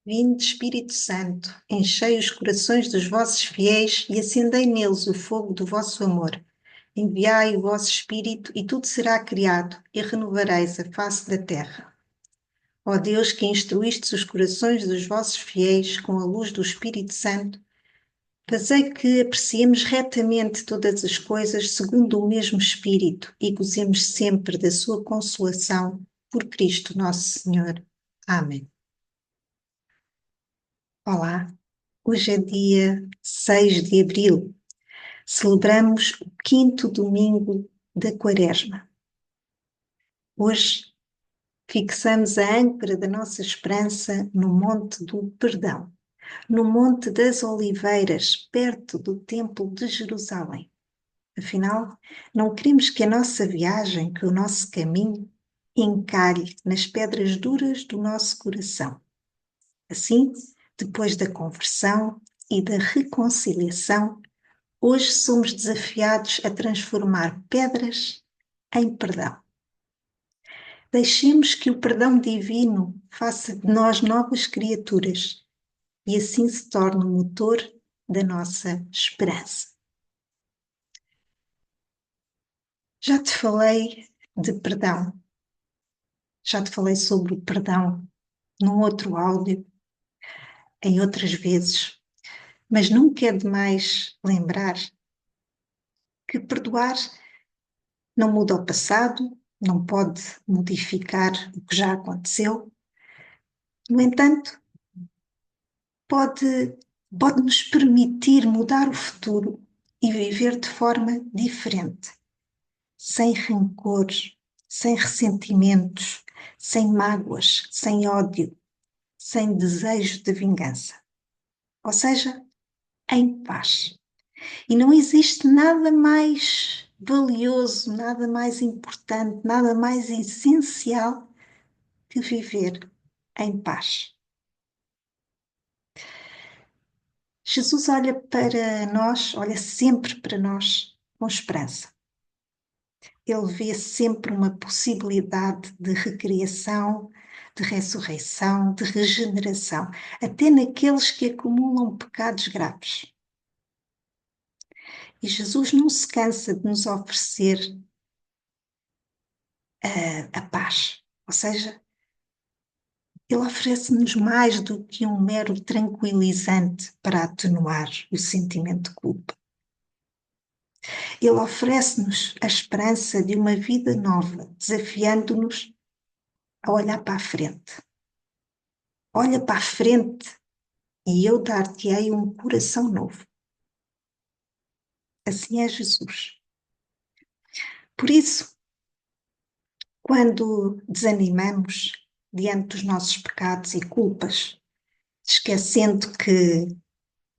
Vinde, Espírito Santo, enchei os corações dos vossos fiéis e acendei neles o fogo do vosso amor. Enviai o vosso Espírito e tudo será criado e renovareis a face da terra. Ó Deus, que instruístes os corações dos vossos fiéis com a luz do Espírito Santo, fazei que apreciemos retamente todas as coisas segundo o mesmo Espírito e gozemos sempre da sua consolação por Cristo nosso Senhor. Amém. Olá, hoje é dia 6 de abril. Celebramos o quinto domingo da Quaresma. Hoje fixamos a âncora da nossa esperança no Monte do Perdão, no Monte das Oliveiras, perto do Templo de Jerusalém. Afinal, não queremos que a nossa viagem, que o nosso caminho, encalhe nas pedras duras do nosso coração. Assim, depois da conversão e da reconciliação, hoje somos desafiados a transformar pedras em perdão. Deixemos que o perdão divino faça de nós novas criaturas e assim se torne o motor da nossa esperança. Já te falei de perdão, já te falei sobre o perdão num outro áudio, em outras vezes, mas nunca é demais lembrar que perdoar não muda o passado, não pode modificar o que já aconteceu. No entanto, pode nos permitir mudar o futuro e viver de forma diferente, sem rancor, sem ressentimentos, sem mágoas, sem ódio, sem desejo de vingança. Ou seja, em paz. E não existe nada mais valioso, nada mais importante, nada mais essencial que viver em paz. Jesus olha para nós, olha sempre para nós com esperança. Ele vê sempre uma possibilidade de recriação, de ressurreição, de regeneração, até naqueles que acumulam pecados graves. E Jesus não se cansa de nos oferecer a paz, ou seja, Ele oferece-nos mais do que um mero tranquilizante para atenuar o sentimento de culpa. Ele oferece-nos a esperança de uma vida nova, desafiando-nos a olhar para a frente. Olha para a frente e eu dar-te-ei um coração novo. Assim é Jesus. Por isso, quando desanimamos diante dos nossos pecados e culpas, esquecendo que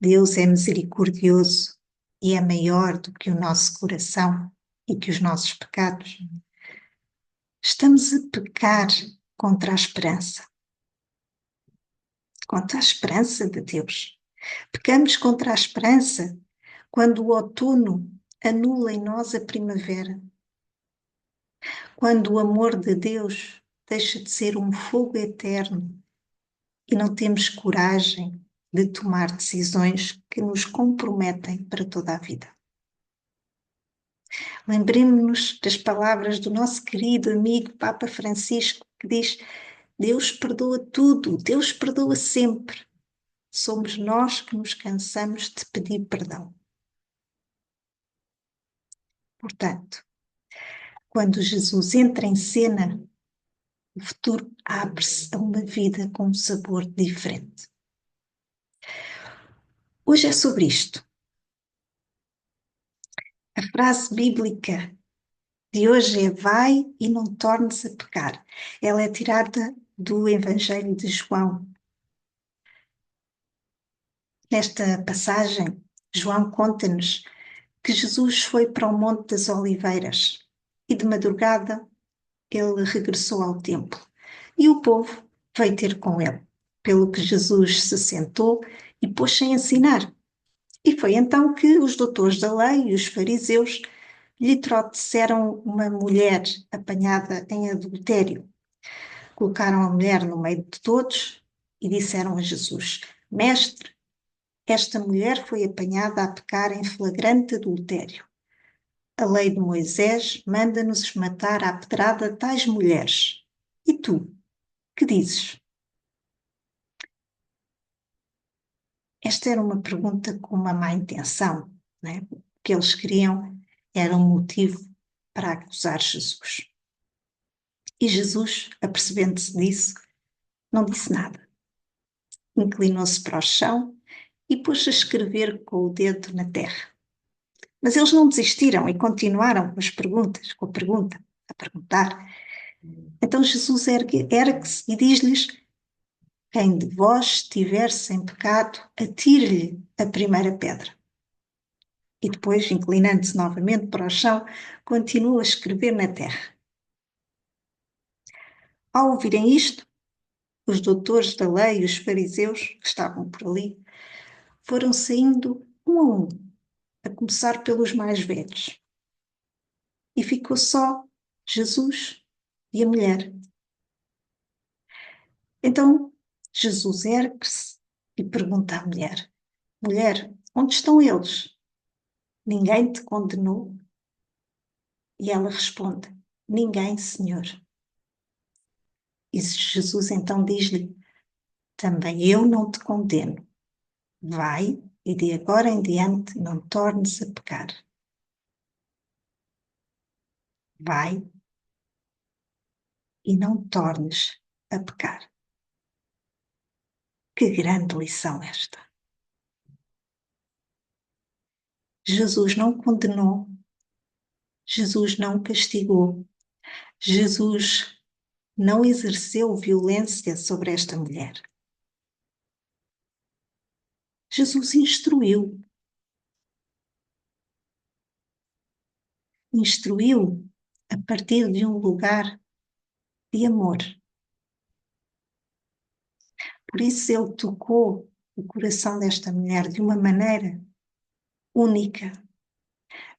Deus é misericordioso e é maior do que o nosso coração e que os nossos pecados, estamos a pecar contra a esperança de Deus. Pecamos contra a esperança quando o outono anula em nós a primavera, quando o amor de Deus deixa de ser um fogo eterno e não temos coragem de tomar decisões que nos comprometem para toda a vida. Lembremos-nos das palavras do nosso querido amigo Papa Francisco, que diz: Deus perdoa tudo, Deus perdoa sempre. Somos nós que nos cansamos de pedir perdão. Portanto, quando Jesus entra em cena, o futuro abre-se a uma vida com um sabor diferente. Hoje é sobre isto. A frase bíblica de hoje é: vai e não tornes a pecar. Ela é tirada do Evangelho de João. Nesta passagem, João conta-nos que Jesus foi para o Monte das Oliveiras e de madrugada ele regressou ao templo e o povo veio ter com ele, pelo que Jesus se sentou e pôs-se a ensinar. E foi então que os doutores da lei e os fariseus lhe trouxeram uma mulher apanhada em adultério. Colocaram a mulher no meio de todos e disseram a Jesus: Mestre, esta mulher foi apanhada a pecar em flagrante adultério. A lei de Moisés manda-nos matar à pedrada tais mulheres. E tu, que dizes? Esta era uma pergunta com uma má intenção, não é? O que eles queriam era um motivo para acusar Jesus. E Jesus, apercebendo-se disso, não disse nada. Inclinou-se para o chão e pôs-se a escrever com o dedo na terra. Mas eles não desistiram e continuaram com as perguntas, com a pergunta, a perguntar. Então Jesus ergue-se e diz-lhes: quem de vós estiver sem pecado, atire-lhe a primeira pedra. E depois, inclinando-se novamente para o chão, continua a escrever na terra. Ao ouvirem isto, os doutores da lei e os fariseus que estavam por ali foram saindo um a um, a começar pelos mais velhos. E ficou só Jesus e a mulher. Então Jesus ergue-se e pergunta à mulher: Mulher, onde estão eles? Ninguém te condenou? E ela responde: Ninguém, Senhor. E Jesus então diz-lhe: Também eu não te condeno. Vai e de agora em diante não tornes a pecar. Vai e não tornes a pecar. Que grande lição esta! Jesus não condenou, Jesus não castigou, Jesus não exerceu violência sobre esta mulher. Jesus instruiu a partir de um lugar de amor. Por isso ele tocou o coração desta mulher de uma maneira única,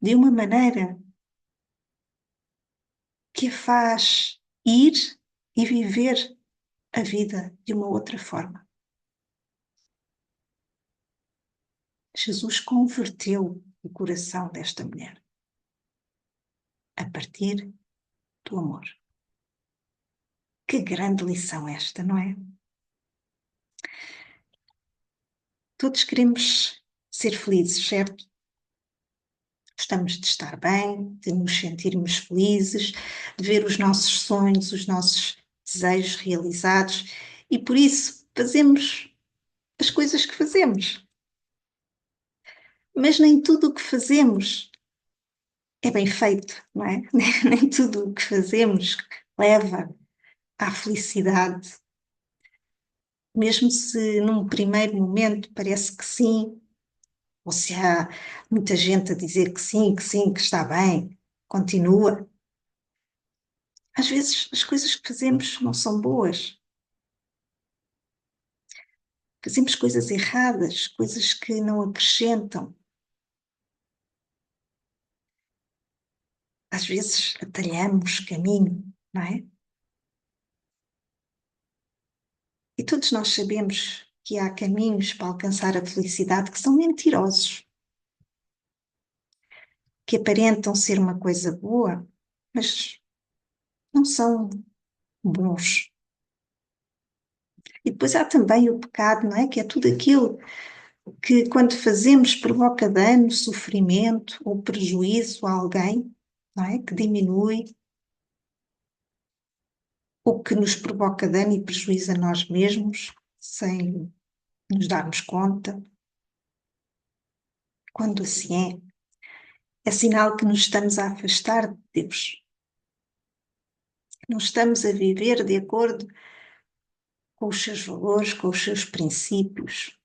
de uma maneira que a faz ir e viver a vida de uma outra forma. Jesus converteu o coração desta mulher a partir do amor. Que grande lição esta, não é? Todos queremos ser felizes, certo? Gostamos de estar bem, de nos sentirmos felizes, de ver os nossos sonhos, os nossos desejos realizados e por isso fazemos as coisas que fazemos. Mas nem tudo o que fazemos é bem feito, não é? Nem tudo o que fazemos leva à felicidade. Mesmo se num primeiro momento parece que sim, ou se há muita gente a dizer que sim, que está bem, continua. Às vezes as coisas que fazemos não são boas. Fazemos coisas erradas, coisas que não acrescentam. Às vezes atalhamos caminho, não é? E todos nós sabemos que há caminhos para alcançar a felicidade que são mentirosos, que aparentam ser uma coisa boa, mas não são bons. E depois há também o pecado, não é? Que é tudo aquilo que, quando fazemos, provoca dano, sofrimento ou prejuízo a alguém, não é? Que diminui, ou que nos provoca dano e prejuízo a nós mesmos, sem nos darmos conta. Quando assim é sinal que nos estamos a afastar de Deus. Que não estamos a viver de acordo com os seus valores, com os seus princípios.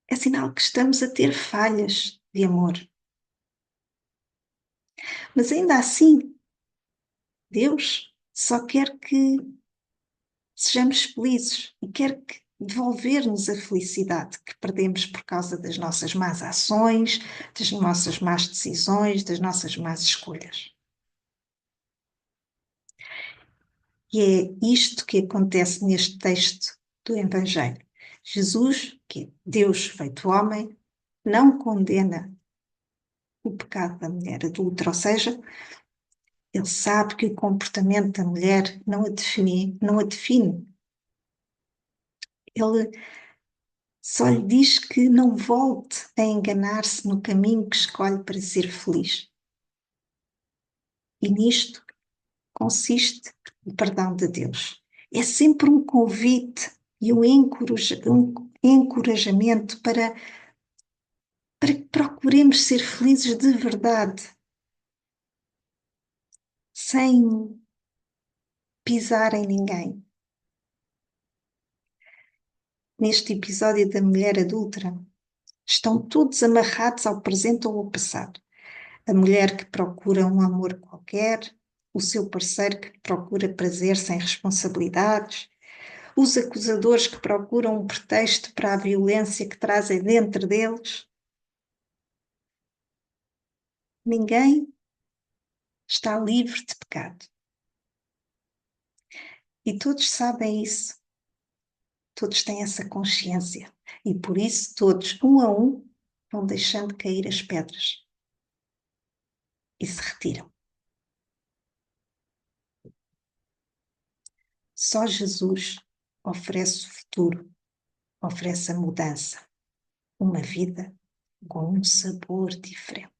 É sinal que estamos a ter falhas de amor. Mas ainda assim, Deus só quer que sejamos felizes e quer que devolver-nos a felicidade que perdemos por causa das nossas más ações, das nossas más decisões, das nossas más escolhas. E é isto que acontece neste texto do Evangelho. Jesus, que é Deus feito homem, não condena o pecado da mulher adulta, ou seja, ele sabe que o comportamento da mulher não a define, não a define. Ele só lhe diz que não volte a enganar-se no caminho que escolhe para ser feliz. E nisto consiste o perdão de Deus. É sempre um convite e um encorajamento para que procuremos ser felizes de verdade, sem pisar em ninguém. Neste episódio da mulher adúltera, estão todos amarrados ao presente ou ao passado. A mulher que procura um amor qualquer, o seu parceiro que procura prazer sem responsabilidades, os acusadores que procuram um pretexto para a violência que trazem dentro deles. Ninguém está livre de pecado. E todos sabem isso. Todos têm essa consciência. E por isso todos, um a um, vão deixando cair as pedras. E se retiram. Só Jesus oferece o futuro, oferece a mudança. Uma vida com um sabor diferente.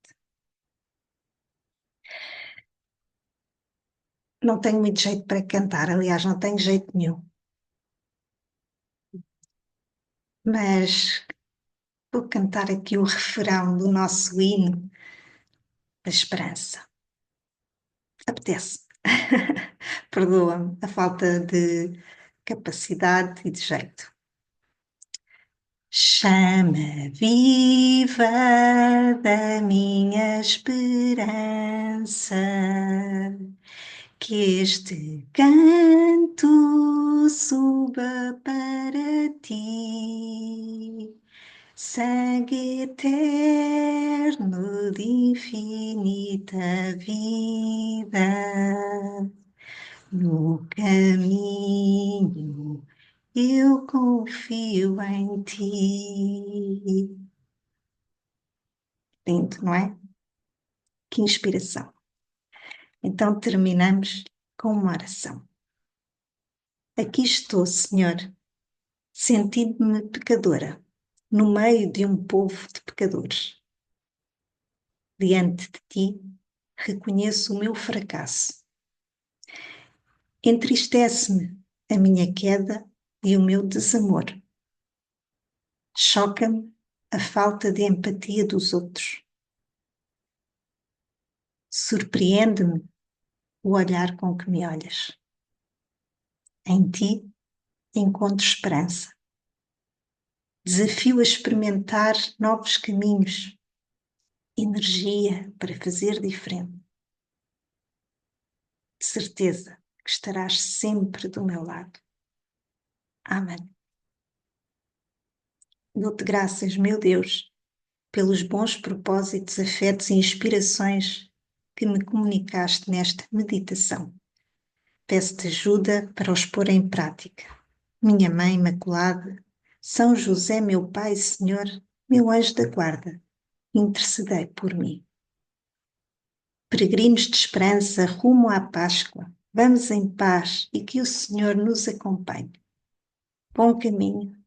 Não tenho muito jeito para cantar, aliás, não tenho jeito nenhum. Mas vou cantar aqui o refrão do nosso hino da esperança. Apetece. Perdoa-me a falta de capacidade e de jeito. Chama viva da minha esperança, que este canto suba para ti, sangue eterno de infinita vida, no caminho eu confio em ti. Lindo, não é? Que inspiração. Então terminamos com uma oração. Aqui estou, Senhor, sentindo-me pecadora, no meio de um povo de pecadores. Diante de ti, reconheço o meu fracasso. Entristece-me a minha queda e o meu desamor. Choca-me a falta de empatia dos outros. Surpreende-me o olhar com que me olhas. Em ti encontro esperança. Desafio a experimentar novos caminhos, energia para fazer diferente. De certeza que estarás sempre do meu lado. Amém. Dou-te graças, meu Deus, pelos bons propósitos, afetos e inspirações que me comunicaste nesta meditação. Peço-te ajuda para os pôr em prática. Minha Mãe Imaculada, São José, meu Pai e Senhor, meu anjo da guarda, intercedei por mim. Peregrinos de esperança rumo à Páscoa, vamos em paz e que o Senhor nos acompanhe. Bom caminho